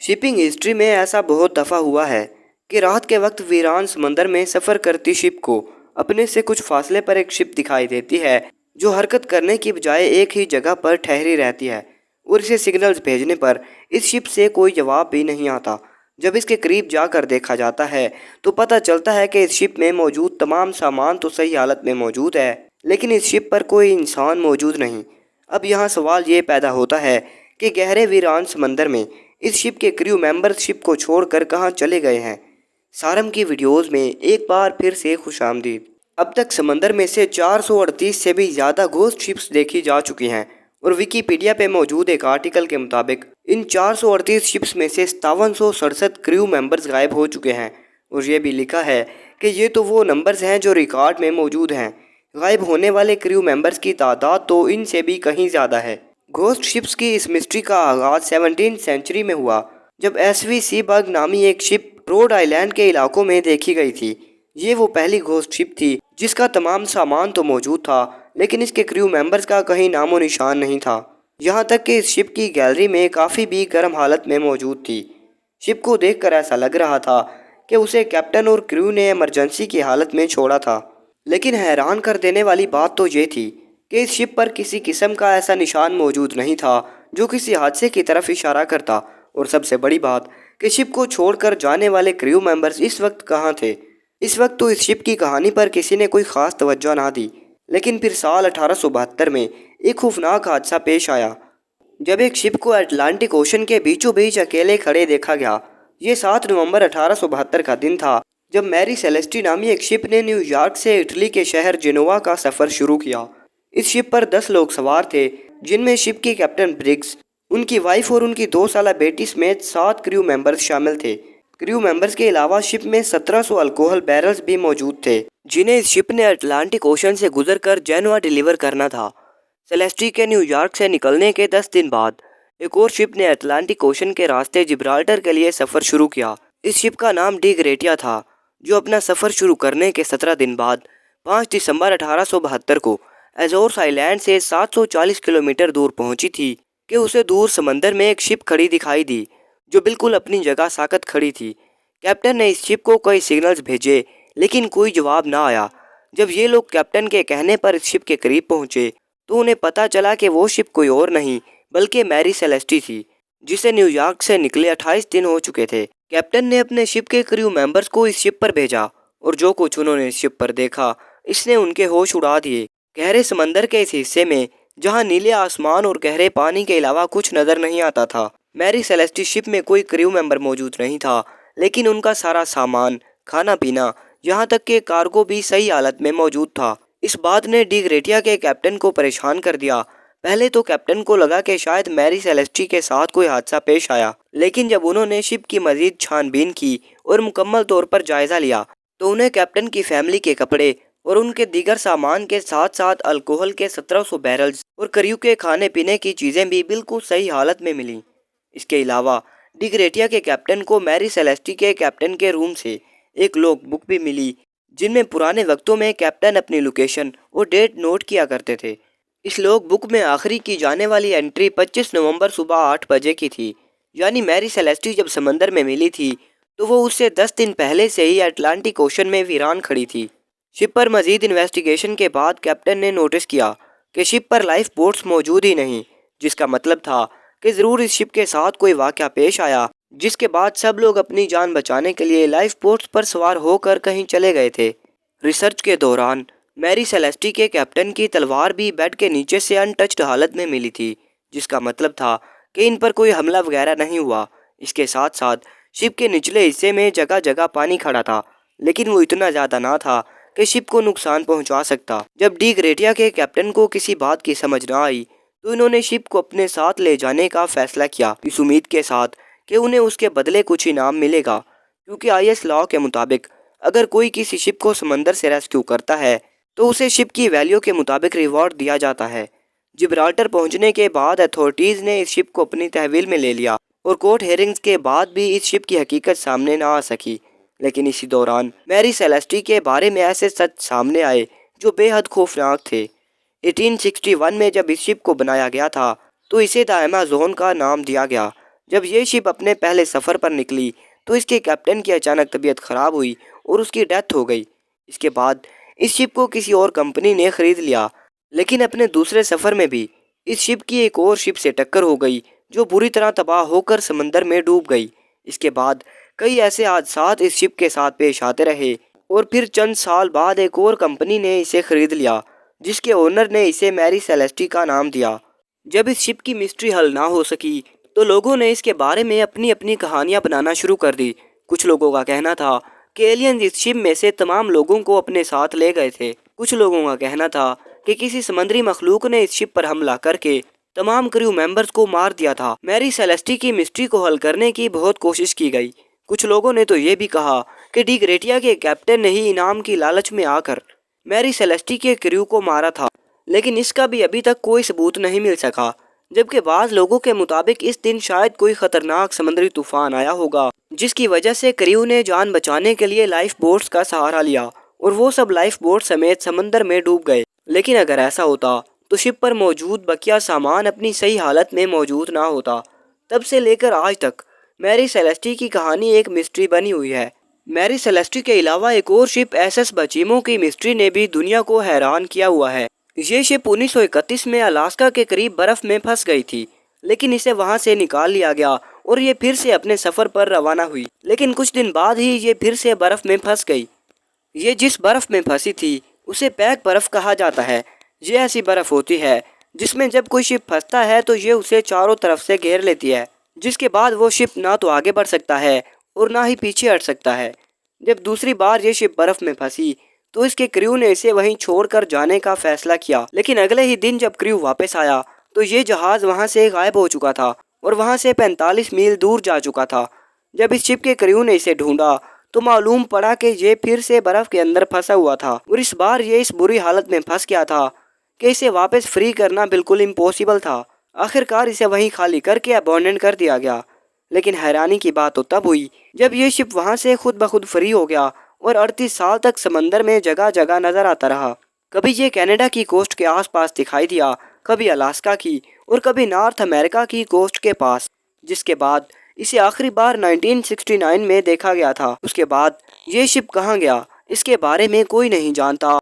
Shipping history में ऐसा बहुत दफ़ा हुआ है कि रात के वक्त वीरान समंदर में सफ़र करती शिप को अपने से कुछ फासले पर एक शिप दिखाई देती है जो हरकत करने की बजाय एक ही जगह पर ठहरी रहती है और इसे सिग्नल्स भेजने पर इस शिप से कोई जवाब भी नहीं आता। जब इसके करीब जाकर देखा जाता है तो पता चलता है कि इस शिप में मौजूद तमाम सामान तो सही हालत में मौजूद है, लेकिन इस शिप पर कोई इंसान मौजूद नहीं। अब यहाँ सवाल ये पैदा होता है कि गहरे वीरान समंदर में इस शिप के क्रू मेंबर शिप को छोड़कर कहाँ चले गए हैं। सारम की वीडियोस में एक बार फिर से खुशामदीद। अब तक समंदर में से 438 से भी ज़्यादा घोस्ट शिप्स देखी जा चुकी हैं और विकीपीडिया पे मौजूद एक आर्टिकल के मुताबिक इन 438 शिप्स में से 5767 क्रू मेंबर्स गायब हो चुके हैं। और ये भी लिखा है कि ये तो वो नंबर्स हैं जो रिकॉर्ड में मौजूद हैं। गायब होने वाले क्रू मेंबर्स की तादाद तो इनसे भी कहीं ज़्यादा है। घोस्ट शिप्स की इस मिस्ट्री का आगाज 17वीं सेंचुरी में हुआ जब एसवी सीबर्ग नामी एक शिप रोड आइलैंड के इलाकों में देखी गई थी। ये वो पहली घोस्ट शिप थी जिसका तमाम सामान तो मौजूद था, लेकिन इसके क्रू मेंबर्स का कहीं नामो निशान नहीं था। यहाँ तक कि इस शिप की गैलरी में काफ़ी भी गर्म हालत में मौजूद थी। शिप को देखकर ऐसा लग रहा था कि उसे कैप्टन और क्रू ने इमरजेंसी की हालत में छोड़ा था। लेकिन हैरान कर देने वाली बात तो ये थी कि इस शिप पर किसी किस्म का ऐसा निशान मौजूद नहीं था जो किसी हादसे की तरफ इशारा करता। और सबसे बड़ी बात कि शिप को छोड़कर जाने वाले क्रू मेंबर्स इस वक्त कहाँ थे। इस वक्त तो इस शिप की कहानी पर किसी ने कोई ख़ास तवज्जो ना दी, लेकिन फिर साल 1872 में एक खौफनाक हादसा पेश आया जब एक शिप को अटलांटिक ओशन के बीचों बीच अकेले खड़े देखा गया। ये 7 नवंबर 1872 का दिन था जब मैरी सेलेस्टी नामी एक शिप ने न्यूयॉर्क से इटली के शहर जिनोवा का सफ़र शुरू किया। इस शिप पर 10 लोग सवार थे, जिनमें शिप की कैप्टन ब्रिग्स, उनकी वाइफ और उनकी 2 साला बेटी समेत 7 क्रू मेंबर्स शामिल थे। क्रू मेंबर्स के अलावा शिप में 1700 अल्कोहल बैरल्स भी मौजूद थे जिन्हें इस शिप ने अटलांटिक ओशन से गुजरकर जेनोआ डिलीवर करना था। सेलेस्टी के न्यूयॉर्क से निकलने के 10 दिन बाद एक और शिप ने अटलांटिक ओशन के रास्ते जिब्राल्टर के लिए सफ़र शुरू किया। इस शिप का नाम डी ग्रेटिया था, जो अपना सफ़र शुरू करने के 17 दिन बाद 5 दिसंबर 1872 को एजोर्स आइलैंड से 740 किलोमीटर दूर पहुंची थी कि उसे दूर समंदर में एक शिप खड़ी दिखाई दी जो बिल्कुल अपनी जगह साकत खड़ी थी। कैप्टन ने इस शिप को कई सिग्नल्स भेजे, लेकिन कोई जवाब ना आया। जब ये लोग कैप्टन के कहने पर इस शिप के करीब पहुंचे तो उन्हें पता चला कि वो शिप कोई और नहीं बल्कि मैरी सेलेस्टी थी, जिसे न्यूयॉर्क से निकले 28 दिन हो चुके थे। कैप्टन ने अपने शिप के क्रू मेंबर्स को इस शिप पर भेजा और जो कुछ उन्होंने इस शिप पर देखा इसने उनके होश उड़ा दिए। गहरे समंदर के इस हिस्से में जहां नीले आसमान और गहरे पानी के अलावा कुछ नजर नहीं आता था, मैरी सेलेस्टी शिप में कोई क्रू मेंबर मौजूद नहीं था, लेकिन उनका सारा सामान, खाना पीना, यहाँ तक कि कार्गो भी सही हालत में मौजूद था। इस बात ने डी ग्रेटिया के कैप्टन को परेशान कर दिया। पहले तो कैप्टन को लगा कि शायद मैरी सेलेस्टी के साथ कोई हादसा पेश आया, लेकिन जब उन्होंने शिप की मजीद छानबीन की और मुकम्मल तौर पर जायजा लिया तो उन्हें कैप्टन की फैमिली के कपड़े और उनके दीगर सामान के साथ साथ अल्कोहल के 1700 बैरल्स और क्रू के खाने पीने की चीज़ें भी बिल्कुल सही हालत में मिली। इसके अलावा डी ग्रेटिया के कैप्टन को मैरी सेलेस्टी के कैप्टन के रूम से एक लॉग बुक भी मिली, जिनमें पुराने वक्तों में कैप्टन अपनी लोकेशन और डेट नोट किया करते थे। इस लॉग बुक में आखिरी की जाने वाली एंट्री 25 नवंबर सुबह 8 बजे की थी, यानी मैरी सेलेस्टी जब समंदर में मिली थी तो वो उससे 10 दिन पहले से ही अटलांटिक ओशन में वीरान खड़ी थी। शिप पर मजीद इन्वेस्टिगेशन के बाद कैप्टन ने नोटिस किया कि शिप पर लाइफ बोट्स मौजूद ही नहीं, जिसका मतलब था कि ज़रूर इस शिप के साथ कोई वाक़या पेश आया, जिसके बाद सब लोग अपनी जान बचाने के लिए लाइफ बोट्स पर सवार होकर कहीं चले गए थे। रिसर्च के दौरान मैरी सेलेस्टी के कैप्टन की तलवार भी बेड के नीचे से अनटच्ड हालत में मिली थी, जिसका मतलब था कि इन पर कोई हमला वगैरह नहीं हुआ। इसके साथ साथ शिप के निचले हिस्से में जगह जगह पानी खड़ा था, लेकिन वो इतना ज़्यादा ना था कि शिप को नुकसान पहुंचा सकता। जब डी ग्रेटिया के कैप्टन को किसी बात की समझ ना आई तो इन्होंने शिप को अपने साथ ले जाने का फैसला किया, इस उम्मीद के साथ कि उन्हें उसके बदले कुछ इनाम मिलेगा, क्योंकि आईएस लॉ के मुताबिक अगर कोई किसी शिप को समंदर से रेस्क्यू करता है तो उसे शिप की वैल्यू के मुताबिक रिवॉर्ड दिया जाता है। जिब्राल्टर पहुंचने के बाद अथॉरिटीज़ ने इस शिप को अपनी तहवील में ले लिया और कोर्ट हेयरिंग्स के बाद भी इस शिप की हकीकत सामने ना आ सकी। लेकिन इसी दौरान मैरी सेलेस्टी के बारे में ऐसे सच सामने आए जो बेहद खौफनाक थे। 1861 में जब इस शिप को बनाया गया था तो इसे द अमेज़न का नाम दिया गया, जब ये शिप अपने पहले सफ़र पर निकली तो इसके कैप्टन की अचानक तबीयत खराब हुई और उसकी डेथ हो गई। इसके बाद इस शिप को किसी और कंपनी ने खरीद लिया, लेकिन अपने दूसरे सफ़र में भी इस शिप की एक और शिप से टक्कर हो गई जो बुरी तरह तबाह होकर समंदर में डूब गई। इसके बाद कई ऐसे हादसात इस शिप के साथ पेश आते रहे और फिर चंद साल बाद एक और कंपनी ने इसे खरीद लिया, जिसके ओनर ने इसे मैरी सेलेस्टी का नाम दिया। जब इस शिप की मिस्ट्री हल ना हो सकी तो लोगों ने इसके बारे में अपनी अपनी कहानियां बनाना शुरू कर दी। कुछ लोगों का कहना था कि एलियंस इस शिप में से तमाम लोगों को अपने साथ ले गए थे। कुछ लोगों का कहना था कि किसी समुद्री मखलूक ने इस शिप पर हमला करके तमाम क्रू मेंबर्स को मार दिया था। मैरी सेलेस्टी की मिस्ट्री को हल करने की बहुत कोशिश की गई। कुछ लोगों ने तो ये भी कहा कि डी ग्रेटिया के कैप्टन ने ही इनाम की लालच में आकर मैरी सेलेस्टी के क्रू को मारा था, लेकिन इसका भी अभी तक कोई सबूत नहीं मिल सका। जबकि बाद लोगों के मुताबिक इस दिन शायद कोई खतरनाक समुद्री तूफान आया होगा, जिसकी वजह से क्रू ने जान बचाने के लिए लाइफ बोट्स का सहारा लिया और वो सब लाइफ बोट समेत समंदर में डूब गए। लेकिन अगर ऐसा होता तो शिप पर मौजूद बकिया सामान अपनी सही हालत में मौजूद ना होता। तब से लेकर आज तक मैरी सेलेस्टी की कहानी एक मिस्ट्री बनी हुई है। मैरी सेलेस्टी के अलावा एक और शिप एसएस बचीमो की मिस्ट्री ने भी दुनिया को हैरान किया हुआ है। ये शिप 1931 में अलास्का के करीब बर्फ में फंस गई थी, लेकिन इसे वहां से निकाल लिया गया और ये फिर से अपने सफर पर रवाना हुई। लेकिन कुछ दिन बाद ही ये फिर से बर्फ में फंस गई। ये जिस बर्फ में फंसी थी उसे पैक बर्फ कहा जाता है। ये ऐसी बर्फ होती है जिसमें जब कोई शिप फंसता है तो ये उसे चारों तरफ से घेर लेती है, जिसके बाद वो शिप ना तो आगे बढ़ सकता है और ना ही पीछे हट सकता है। जब दूसरी बार ये शिप बर्फ में फंसी तो इसके क्रू ने इसे वहीं छोड़कर जाने का फैसला किया, लेकिन अगले ही दिन जब क्रू वापस आया तो ये जहाज वहां से गायब हो चुका था और वहां से 45 मील दूर जा चुका था। जब इस शिप के क्रू ने इसे ढूंढा तो मालूम पड़ा कि ये फिर से बर्फ के अंदर फंसा हुआ था और इस बार ये इस बुरी हालत में फंस गया था कि इसे वापस फ्री करना बिल्कुल इम्पॉसिबल था। आखिरकार इसे वहीं खाली करके अबॉन्डन कर दिया गया। लेकिन हैरानी की बात तो तब हुई जब ये शिप वहां से खुद ब खुद फ्री हो गया और 38 साल तक समंदर में जगह जगह नजर आता रहा। कभी ये कनाडा की कोस्ट के आसपास दिखाई दिया, कभी अलास्का की और कभी नॉर्थ अमेरिका की कोस्ट के पास, जिसके बाद इसे आखिरी बार 1969 में देखा गया था। उसके बाद ये शिप कहाँ गया इसके बारे में कोई नहीं जानता।